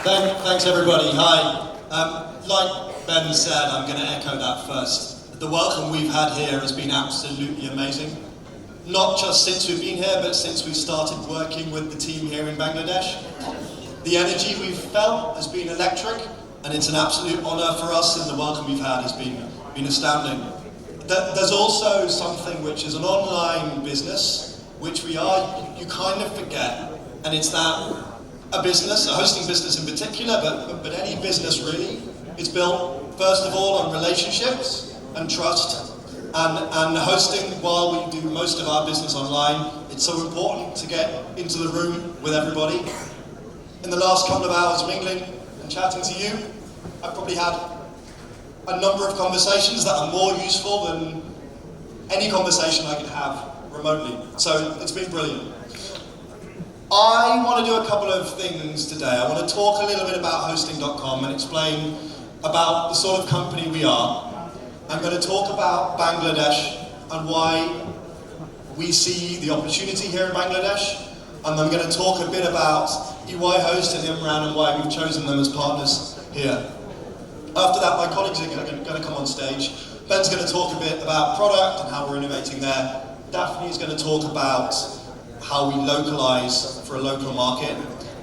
Thanks everybody, hi. Like Ben said, I'm going to echo that first. The welcome we've had here has been absolutely amazing. Not just since we've been here, but since we started working with the team here in Bangladesh. The energy we've felt has been electric, and it's an absolute honour for us, and the welcome we've had has been astounding. There's also something which is an online business, which you kind of forget, and it's that a business, a hosting business in particular, but any business really, is built first of all on relationships and trust. And hosting, while we do most of our business online, it's so important to get into the room with everybody. In the last couple of hours mingling and chatting to you, I've probably had a number of conversations that are more useful than any conversation I could have remotely. So it's been brilliant. I want to do a couple of things today. I want to talk a little bit about hosting.com and explain about the sort of company we are. I'm going to talk about Bangladesh and why we see the opportunity here in Bangladesh. And I'm going to talk a bit about EyHost and Imran and why we've chosen them as partners here. After that, my colleagues are going to come on stage. Ben's going to talk a bit about product and how we're innovating there. Daphne's going to talk about how we localize for a local market.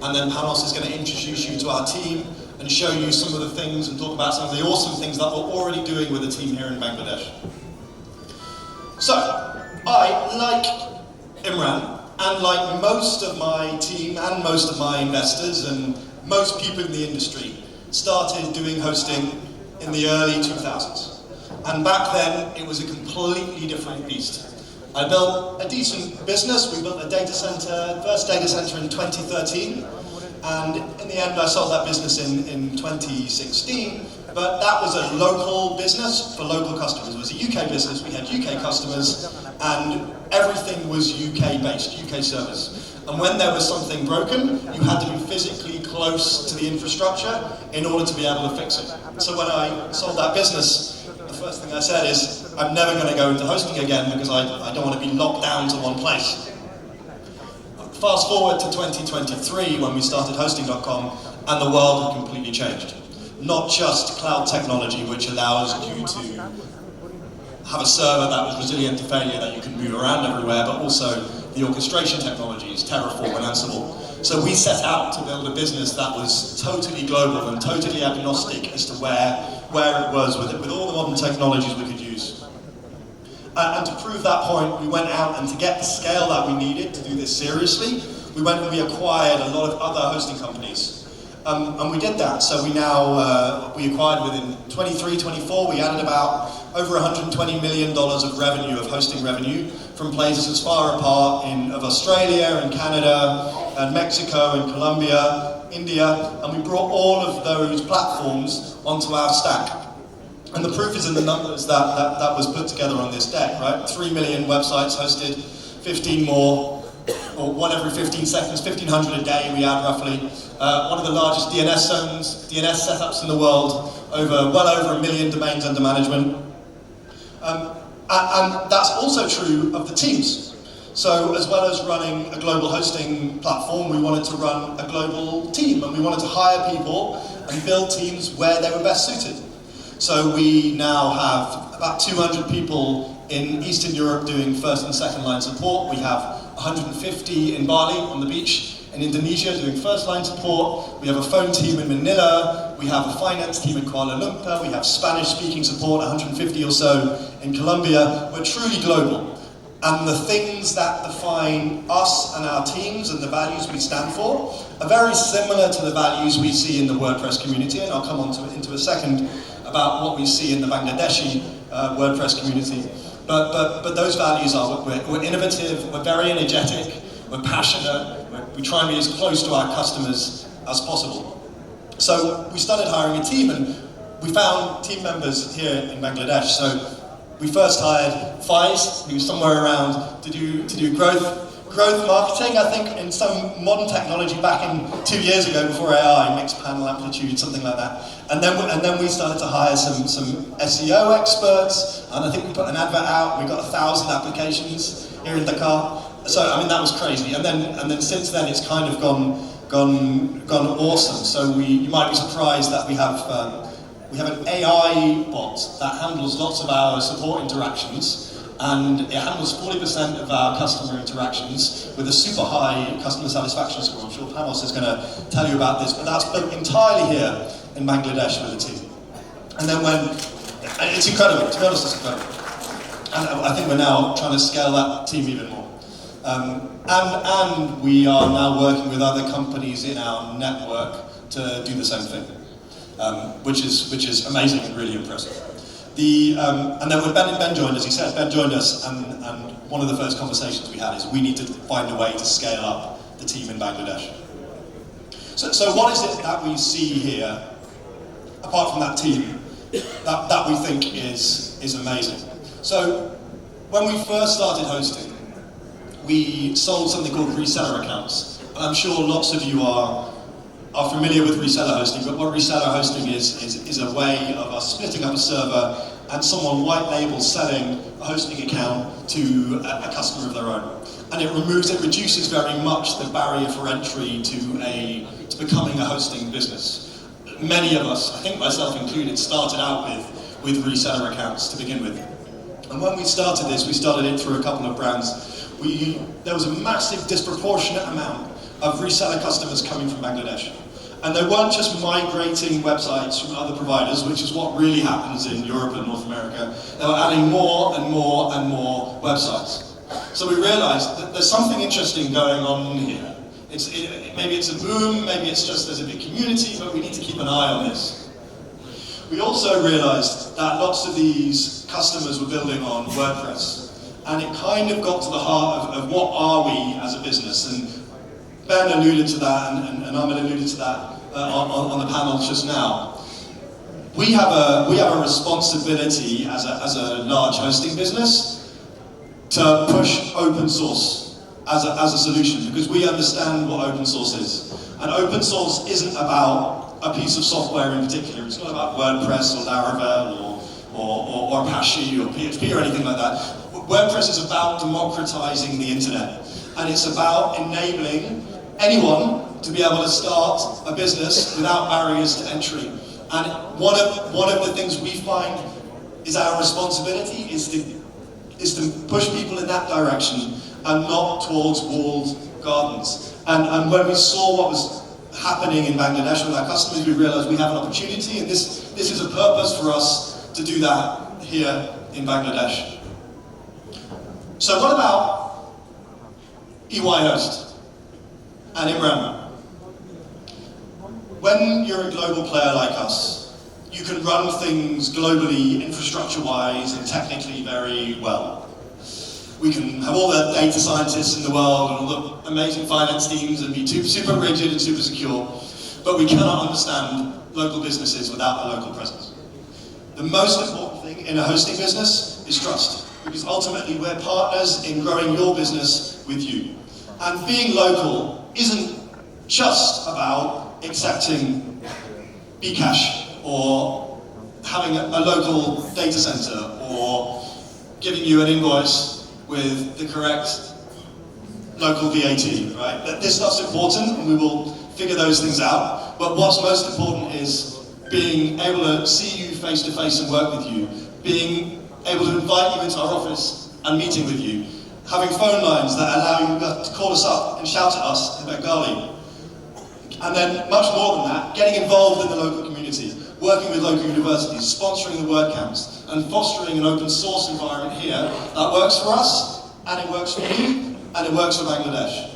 And then Panos is going to introduce you to our team and show you some of the things and talk about some of the awesome things that we're already doing with the team here in Bangladesh. So, I, like Imran, and like most of my team and most of my investors and most people in the industry, started doing hosting in the early 2000s. And back then, it was a completely different beast. I built a decent business. We built a data center, first data center in 2013. And in the end, I sold that business in 2016. But that was a local business for local customers. It was a UK business. We had UK customers. And everything was UK-based, UK service. And when there was something broken, you had to be physically close to the infrastructure in order to be able to fix it. So when I sold that business, the first thing I said is, I'm never going to go into hosting again because I don't want to be locked down to one place. Fast forward to 2023 when we started hosting.com and the world had completely changed. Not just cloud technology, which allows you to have a server that was resilient to failure, that you can move around everywhere, but also the orchestration technologies, Terraform and Ansible. So we set out to build a business that was totally global and totally agnostic as to where it was with all the modern technologies we could use. And to prove that point, we went out, and to get the scale that we needed to do this seriously, we went and we acquired a lot of other hosting companies. And we did that. So we now, we acquired within 23, 24, we added about over $120 million of revenue, of hosting revenue, from places as far apart of Australia and Canada and Mexico and Colombia, India, and we brought all of those platforms onto our stack. And the proof is in the numbers that was put together on this deck, right? 3 million websites hosted, 15 more, or one every 15 seconds, 1,500 a day we add roughly. One of the largest DNS setups in the world, well over 1 million domains under management. And that's also true of the teams. So as well as running a global hosting platform, we wanted to run a global team, and we wanted to hire people and build teams where they were best suited. So we now have about 200 people in Eastern Europe doing first and second line support. We have 150 in Bali on the beach, in Indonesia doing first line support. We have a phone team in Manila. We have a finance team in Kuala Lumpur. We have Spanish speaking support, 150 or so in Colombia. We're truly global. And the things that define us and our teams and the values we stand for are very similar to the values we see in the WordPress community, and I'll come on to it into a second about what we see in the Bangladeshi WordPress community. But those values are, we're innovative, we're very energetic, we're passionate, we try and be as close to our customers as possible. So we started hiring a team, and we found team members here in Bangladesh. So we first hired Faiz, who was somewhere around to do growth marketing, I think, in some modern technology back in 2 years ago before AI, mixed panel amplitude, something like that. And then we started to hire some SEO experts, and I think we put an advert out. We got 1,000 applications here in Dakar. So I mean that was crazy. And then since then it's kind of gone gone awesome. So you might be surprised that we have an AI bot that handles lots of our support interactions, and it handles 40% of our customer interactions with a super high customer satisfaction score. I'm sure Panos is going to tell you about this, but that's built entirely here in Bangladesh with the team. And then it's incredible, to be honest, it's incredible. And I think we're now trying to scale that team even more. And we are now working with other companies in our network to do the same thing, which is amazing and really impressive. And then when Ben joined, as he said, Ben joined us, and one of the first conversations we had is we need to find a way to scale up the team in Bangladesh. So what is it that we see here, apart from that team, that we think is amazing? So when we first started hosting, we sold something called reseller accounts. And I'm sure lots of you are familiar with reseller hosting, but what reseller hosting is a way of us splitting up a server and someone white label selling a hosting account to a customer of their own. And it reduces very much the barrier for entry to becoming a hosting business. Many of us, I think myself included, started out with reseller accounts to begin with. And when we started this, we started it through a couple of brands. There was a massive disproportionate amount of reseller customers coming from Bangladesh. And they weren't just migrating websites from other providers, which is what really happens in Europe and North America. They were adding more and more and more websites. So we realized that there's something interesting going on here. Maybe it's a boom, maybe it's just there's a big community, but we need to keep an eye on this. We also realized that lots of these customers were building on WordPress. And it kind of got to the heart of what are we as a business. And Ben alluded to that, and Ahmed alluded to that on the panel just now. We have a responsibility as a large hosting business to push open source as a solution, because we understand what open source is. And open source isn't about a piece of software in particular. It's not about WordPress or Laravel or Apache or PHP or anything like that. WordPress is about democratizing the internet, and it's about enabling anyone to be able to start a business without barriers to entry. And one of the things we find is our responsibility is to push people in that direction and not towards walled gardens. And when we saw what was happening in Bangladesh with our customers, we realized we have an opportunity, and this is a purpose for us to do that here in Bangladesh. So what about EyHost and Imran? When you're a global player like us, you can run things globally, infrastructure-wise, and technically very well. We can have all the data scientists in the world and all the amazing finance teams and be super rigid and super secure, but we cannot understand local businesses without a local presence. The most important thing in a hosting business is trust, because ultimately we're partners in growing your business with you. And being local isn't just about accepting Bcash or having a local data center or giving you an invoice with the correct local VAT, right? This stuff's important, and we will figure those things out. But what's most important is being able to see you face to face and work with you, being able to invite you into our office and meeting with you, having phone lines that allow you to call us up and shout at us in Bengali. And then, much more than that, getting involved in the local community, working with local universities, sponsoring the WordCamps, and fostering an open source environment here that works for us, and it works for you, and it works for Bangladesh.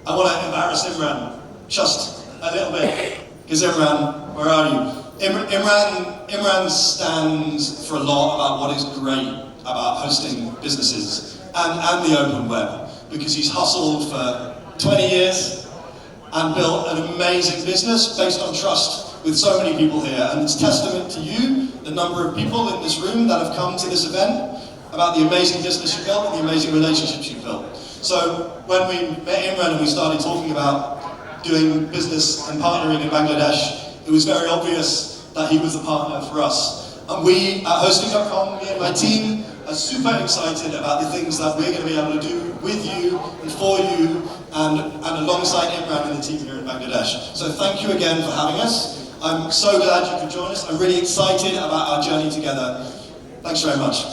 I want to embarrass Imran just a little bit, because Imran, where are you? Imran stands for a lot about what is great about hosting businesses and the open web, because he's hustled for 20 years and built an amazing business based on trust with so many people here. And it's testament to you, the number of people in this room that have come to this event, about the amazing business you built and the amazing relationships you built. So when we met Imran and we started talking about doing business and partnering in Bangladesh, it was very obvious that he was a partner for us. And we at Hosting.com, me and my team, are super excited about the things that we're going to be able to do with you and for you and alongside Imran and the team here in Bangladesh. So thank you again for having us. I'm so glad you could join us. I'm really excited about our journey together. Thanks very much.